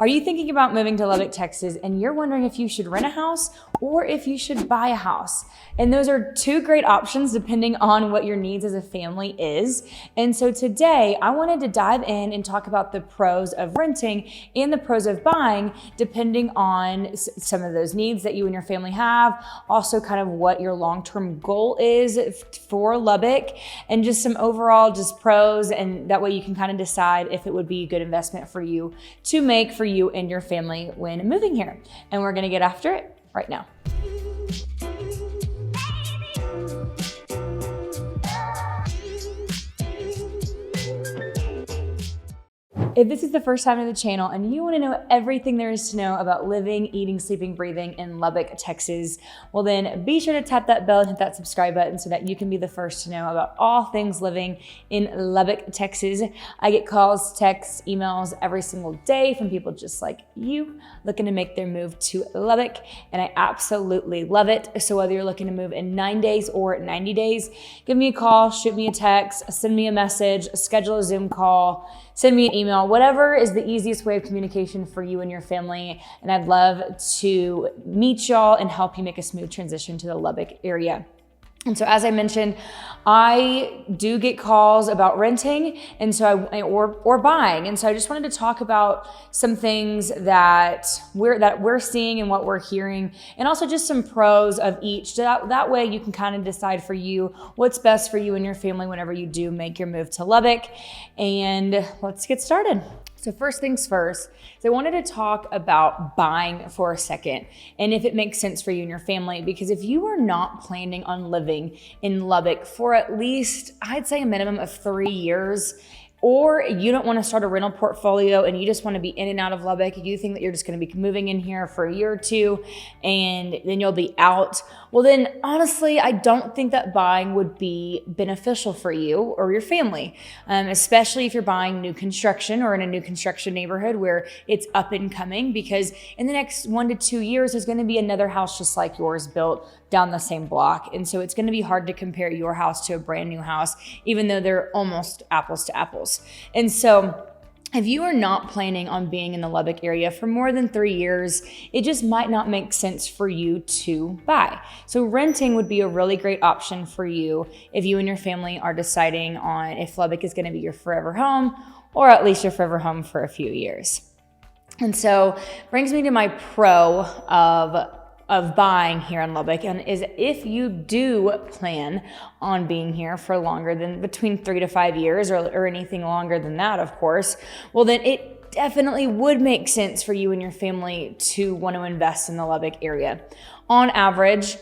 Are you thinking about moving to Lubbock, Texas, and you're wondering if you should rent a house or if you should buy a house? And those are two great options depending on what your needs as a family is. And so today I wanted to dive in and talk about the pros of renting and the pros of buying, depending on some of those needs that you and your family have, also kind of what your long-term goal is for Lubbock, and just some overall just pros, and that way you can kind of decide if it would be a good investment for you to make for you and your family when moving here. And we're gonna get after it right now. If this is the first time to the channel and you want to know everything there is to know about living, eating, sleeping, breathing in Lubbock, Texas, well then be sure to tap that bell and hit that subscribe button so that you can be the first to know about all things living in Lubbock, Texas. I get calls, texts, emails every single day from people just like you looking to make their move to Lubbock, and I absolutely love it. So whether you're looking to move in 9 days or 90 days, give me a call, shoot me a text, send me a message, schedule a Zoom call, send me an email, whatever is the easiest way of communication for you and your family. And I'd love to meet y'all and help you make a smooth transition to the Lubbock area. And so, as I mentioned, I do get calls about renting or buying. And so I just wanted to talk about some things that we're seeing and what we're hearing, and also just some pros of each. That way you can kind of decide for you what's best for you and your family whenever you do make your move to Lubbock. And let's get started. So first things first, I wanted to talk about buying for a second, and if it makes sense for you and your family, because if you are not planning on living in Lubbock for at least, I'd say a minimum of 3 years, or you don't want to start a rental portfolio and you just want to be in and out of Lubbock, you think that you're just going to be moving in here for a year or two and then you'll be out, well then honestly, I don't think that buying would be beneficial for you or your family, especially if you're buying new construction or in a new construction neighborhood where it's up and coming, because in the next 1 to 2 years, there's going to be another house just like yours built down the same block. And so it's going to be hard to compare your house to a brand new house, even though they're almost apples to apples. And so if you are not planning on being in the Lubbock area for more than 3 years, it just might not make sense for you to buy. So renting would be a really great option for you if you and your family are deciding on if Lubbock is going to be your forever home, or at least your forever home for a few years. And so brings me to my pro of buying here in Lubbock, and is if you do plan on being here for longer than between 3 to 5 years, or anything longer than that, of course, well then it definitely would make sense for you and your family to want to invest in the Lubbock area. On average,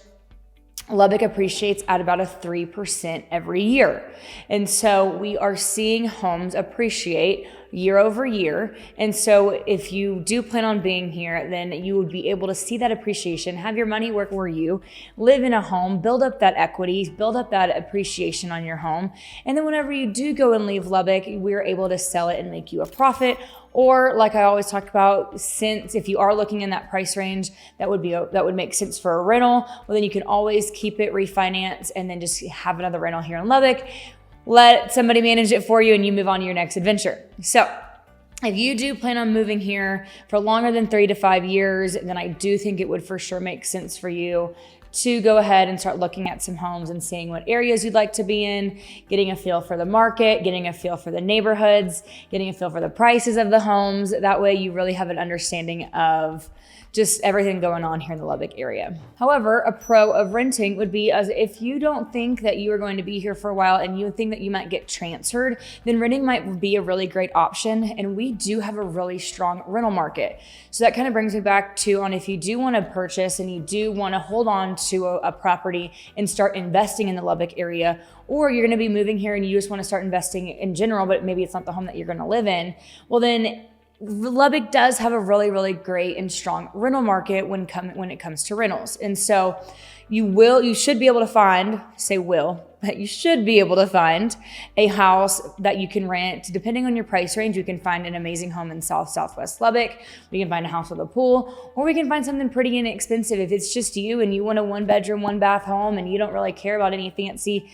Lubbock appreciates at about a 3% every year. And so we are seeing homes appreciate year over year. And so if you do plan on being here, then you would be able to see that appreciation, have your money work for you, live in a home, build up that equity, build up that appreciation on your home. And then whenever you do go and leave Lubbock, we're able to sell it and make you a profit. Or like I always talk about, since if you are looking in that price range, that would make sense for a rental. Well, then you can always keep it, refinance, and then just have another rental here in Lubbock. Let somebody manage it for you and you move on to your next adventure. So if you do plan on moving here for longer than 3 to 5 years, then I do think it would for sure make sense for you to go ahead and start looking at some homes and seeing what areas you'd like to be in, getting a feel for the market, getting a feel for the neighborhoods, getting a feel for the prices of the homes. That way you really have an understanding of just everything going on here in the Lubbock area. However, a pro of renting would be as if you don't think that you are going to be here for a while and you think that you might get transferred, then renting might be a really great option. And we do have a really strong rental market. So that kind of brings me back to on if you do want to purchase and you do want to hold on to a property and start investing in the Lubbock area, or you're going to be moving here and you just want to start investing in general, but maybe it's not the home that you're going to live in, well then Lubbock does have a really, really great and strong rental market when it comes to rentals. And so you should be able to find, but you should be able to find a house that you can rent. Depending on your price range, you can find an amazing home in Southwest Lubbock. We can find a house with a pool, or we can find something pretty inexpensive. If it's just you and you want a 1-bedroom, 1-bath home and you don't really care about any fancy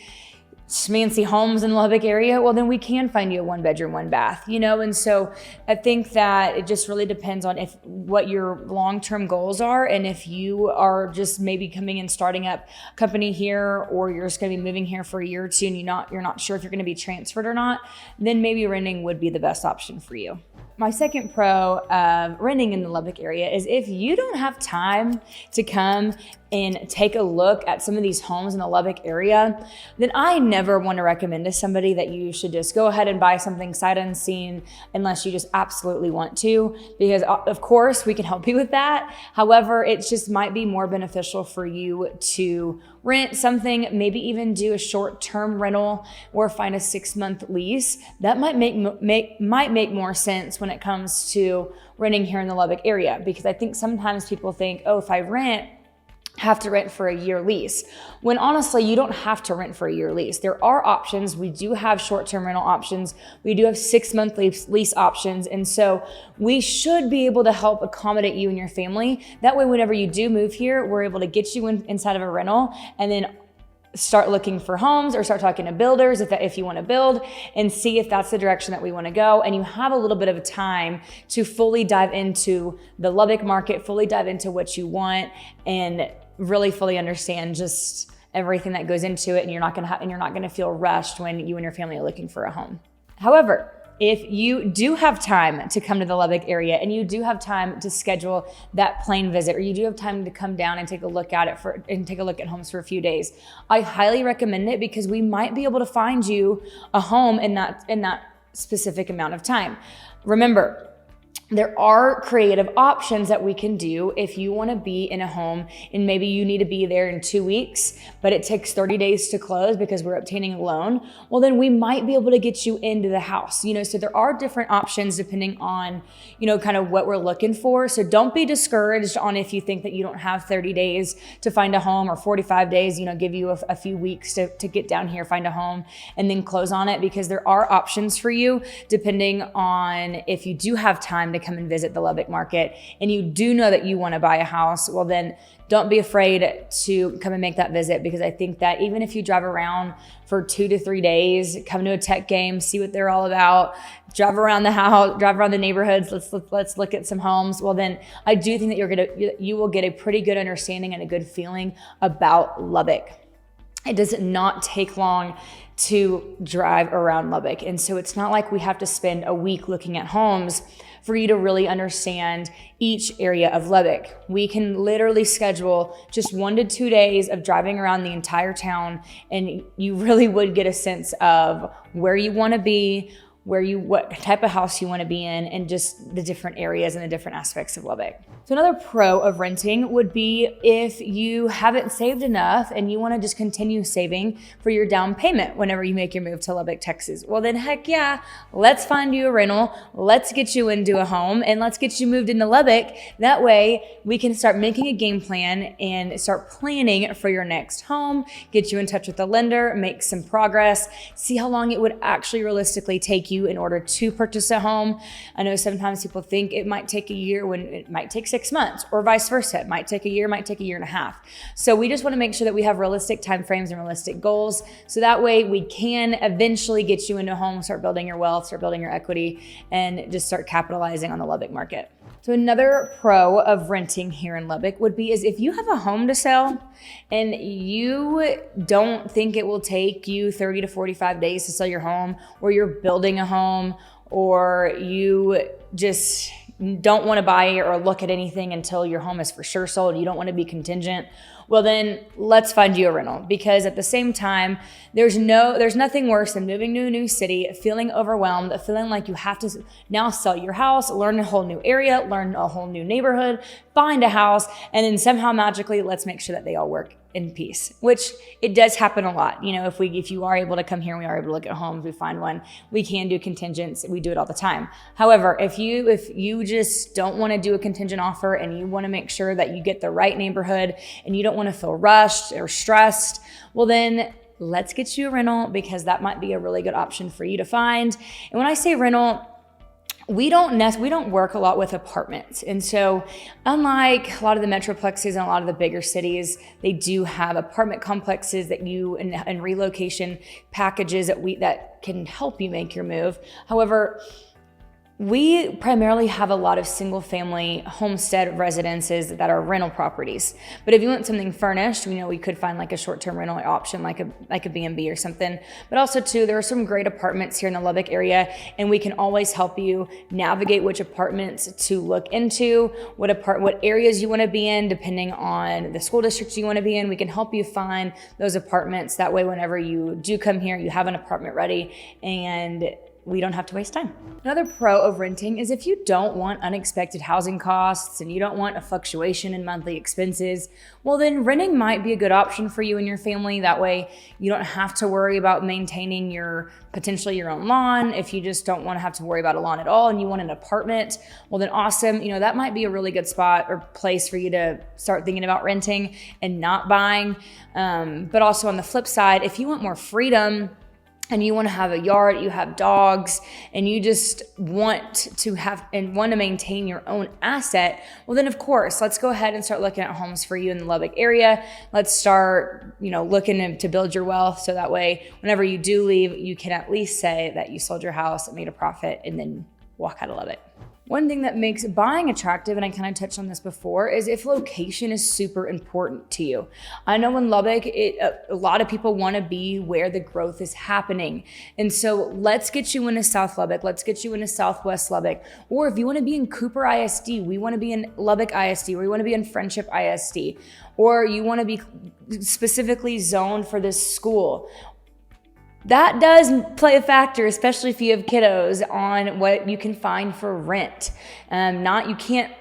schmancy homes in the Lubbock area, well, then we can find you a 1-bedroom, 1-bath, And so I think that it just really depends on what your long-term goals are. And if you are just maybe coming and starting up a company here, or you're just going to be moving here for a year or two and you're not sure if you're going to be transferred or not, then maybe renting would be the best option for you. My second pro of renting in the Lubbock area is if you don't have time to come and take a look at some of these homes in the Lubbock area, then I never want to recommend to somebody that you should just go ahead and buy something sight unseen unless you just absolutely want to, because of course we can help you with that. However, it just might be more beneficial for you to rent something, maybe even do a short-term rental or find a 6-month lease. That might make more sense when it comes to renting here in the Lubbock area, because I think sometimes people think, oh, if I have to rent for a year lease, when honestly you don't have to rent for a year lease. There are options. We do have short-term rental options. We do have 6-month lease options. And so we should be able to help accommodate you and your family. That way, whenever you do move here, we're able to get you inside of a rental and then start looking for homes or start talking to builders if you want to build, and see if that's the direction that we want to go. And you have a little bit of time to fully dive into the Lubbock market, fully dive into what you want, and really fully understand just everything that goes into it. And you're not going to feel rushed when you and your family are looking for a home. However, if you do have time to come to the Lubbock area and you do have time to schedule that plane visit, or you do have time to come down and take a look at homes for a few days, I highly recommend it, because we might be able to find you a home in that specific amount of time. Remember, there are creative options that we can do if you want to be in a home and maybe you need to be there in 2 weeks, but it takes 30 days to close because we're obtaining a loan. Well, then we might be able to get you into the house, so there are different options depending on, kind of what we're looking for. So don't be discouraged on if you think that you don't have 30 days to find a home, or 45 days, give you a few weeks to get down here, find a home, and then close on it, because there are options for you depending on if you do have time to come and visit the Lubbock market and you do know that you want to buy a house. Well, then don't be afraid to come and make that visit, because I think that even if you drive around for 2 to 3 days, come to a tech game, see what they're all about, drive around the house, drive around the neighborhoods, let's look at some homes. Well, then I do think that you will get a pretty good understanding and a good feeling about Lubbock. It does not take long to drive around Lubbock. And so it's not like we have to spend a week looking at homes for you to really understand each area of Lubbock. We can literally schedule just 1 to 2 days of driving around the entire town, and you really would get a sense of where you want to be, what type of house you want to be in, and just the different areas and the different aspects of Lubbock. So another pro of renting would be if you haven't saved enough and you want to just continue saving for your down payment whenever you make your move to Lubbock, Texas. Well, then heck yeah, let's find you a rental. Let's get you into a home and let's get you moved into Lubbock. That way we can start making a game plan and start planning for your next home, get you in touch with the lender, make some progress, see how long it would actually realistically take you in order to purchase a home. I know sometimes people think it might take a year when it might take 6 months, or vice versa. It might take a year, might take a year and a half. So we just want to make sure that we have realistic timeframes and realistic goals. So that way we can eventually get you into a home, start building your wealth, start building your equity, and just start capitalizing on the Lubbock market. So another pro of renting here in Lubbock would be is if you have a home to sell and you don't think it will take you 30 to 45 days to sell your home, or you're building a home, or you just don't want to buy or look at anything until your home is for sure sold, you don't want to be contingent, well then let's find you a rental. Because at the same time, there's nothing worse than moving to a new city, feeling overwhelmed, feeling like you have to now sell your house, learn a whole new area, learn a whole new neighborhood, find a house, and then somehow magically let's make sure that they all work in peace, which it does happen a lot. If you are able to come here and we are able to look at homes, we find one, we can do contingents, we do it all the time. However, if you just don't want to do a contingent offer and you want to make sure that you get the right neighborhood and you don't want to feel rushed or stressed, well then let's get you a rental, because that might be a really good option for you to find. And when I say rental, we don't work a lot with apartments. And so unlike a lot of the metroplexes and a lot of the bigger cities, they do have apartment complexes that and relocation packages that can help you make your move. However, we primarily have a lot of single family homestead residences that are rental properties. But if you want something furnished, we could find like a short-term rental option, like a B&B or something. But also too, there are some great apartments here in the Lubbock area, and we can always help you navigate which apartments to look into, what areas you want to be in, depending on the school districts you want to be in. We can help you find those apartments. That way, whenever you do come here, you have an apartment ready, and we don't have to waste time. Another pro of renting is if you don't want unexpected housing costs and you don't want a fluctuation in monthly expenses, well then renting might be a good option for you and your family. That way you don't have to worry about maintaining potentially your own lawn. If you just don't want to have to worry about a lawn at all and you want an apartment, well then awesome. That might be a really good spot or place for you to start thinking about renting and not buying. But also on the flip side, if you want more freedom, and you want to have a yard, you have dogs, and you just want to maintain your own asset, well then of course, let's go ahead and start looking at homes for you in the Lubbock area. Let's start, looking to build your wealth, so that way, whenever you do leave, you can at least say that you sold your house, made a profit, and then walk out of Lubbock. One thing that makes buying attractive, and I kind of touched on this before, is if location is super important to you. I know in Lubbock, a lot of people want to be where the growth is happening. And so let's get you into South Lubbock. Let's get you into Southwest Lubbock. Or if you want to be in Cooper ISD, we want to be in Lubbock ISD, or we want to be in Friendship ISD, or you want to be specifically zoned for this school. That does play a factor, especially if you have kiddos, on what you can find for rent.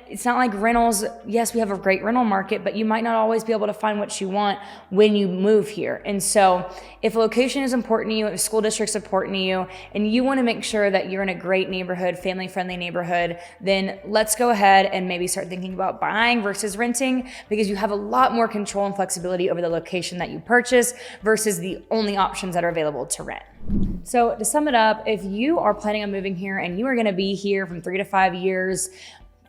It's not like rentals. Yes, we have a great rental market, but you might not always be able to find what you want when you move here. And so if location is important to you, if school district's important to you, and you want to make sure that you're in a great neighborhood, family-friendly neighborhood, then let's go ahead and maybe start thinking about buying versus renting, because you have a lot more control and flexibility over the location that you purchase versus the only options that are available to rent. So to sum it up, if you are planning on moving here and you are going to be here from 3 to 5 years,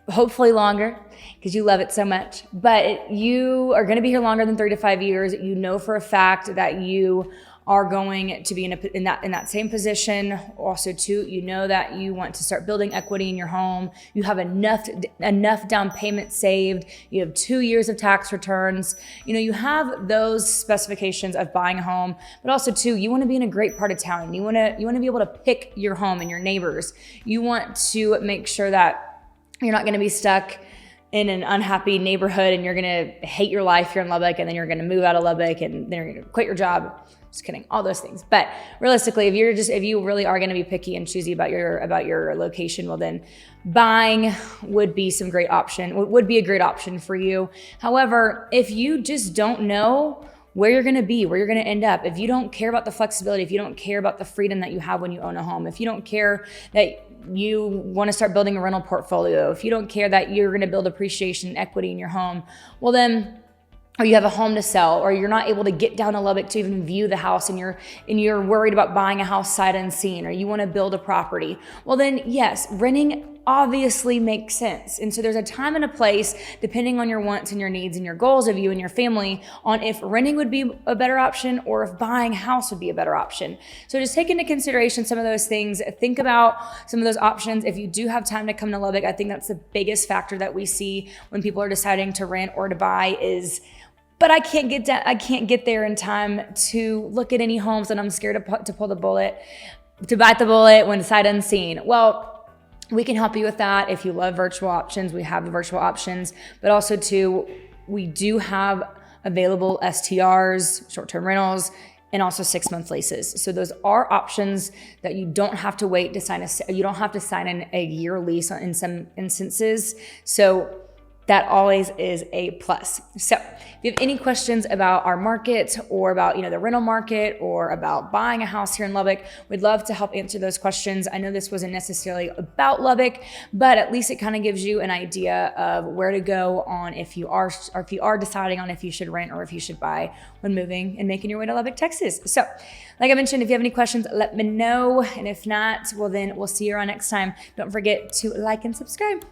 hopefully longer, because you love it so much, but you are going to be here longer than 3 to 5 years, you know for a fact that you are going to be in that same position. Also too, you know that you want to start building equity in your home. You have enough down payment saved. You have 2 years of tax returns. You have those specifications of buying a home, but also too, you want to be in a great part of town. You want to be able to pick your home and your neighbors. You want to make sure that you're not going to be stuck in an unhappy neighborhood and you're going to hate your life here in Lubbock, and then you're going to move out of Lubbock and then you're going to quit your job. Just kidding, all those things. But realistically, if you really are going to be picky and choosy about your location, well then buying would be a great option for you. However, if you just don't know where you're going to be, where you're going to end up, if you don't care about the flexibility, if you don't care about the freedom that you have when you own a home, if you don't care that you want to start building a rental portfolio, if you don't care that you're going to build appreciation and equity in your home, well then, or you have a home to sell, or you're not able to get down to Lubbock to even view the house, and you're worried about buying a house sight unseen, or you want to build a property, well then yes, renting obviously makes sense. And so there's a time and a place, depending on your wants and your needs and your goals of you and your family, on if renting would be a better option or if buying a house would be a better option. So just take into consideration some of those things. Think about some of those options. If you do have time to come to Lubbock, I think that's the biggest factor that we see when people are deciding to rent or to buy is, but I can't get there in time to look at any homes, and I'm scared to pull the bullet, to bite the bullet when sight unseen. Well, we can help you with that. If you love virtual options, we have the virtual options, but also too, we do have available STRs, short-term rentals, and also 6-month leases. So those are options that you don't have to wait to sign you don't have to sign a year lease in some instances. So that always is a plus. So if you have any questions about our market or about, the rental market or about buying a house here in Lubbock, we'd love to help answer those questions. I know this wasn't necessarily about Lubbock, but at least it kind of gives you an idea of where to go on if you are deciding on if you should rent or if you should buy when moving and making your way to Lubbock, Texas. So like I mentioned, if you have any questions, let me know. And if not, well, then we'll see you around next time. Don't forget to like and subscribe.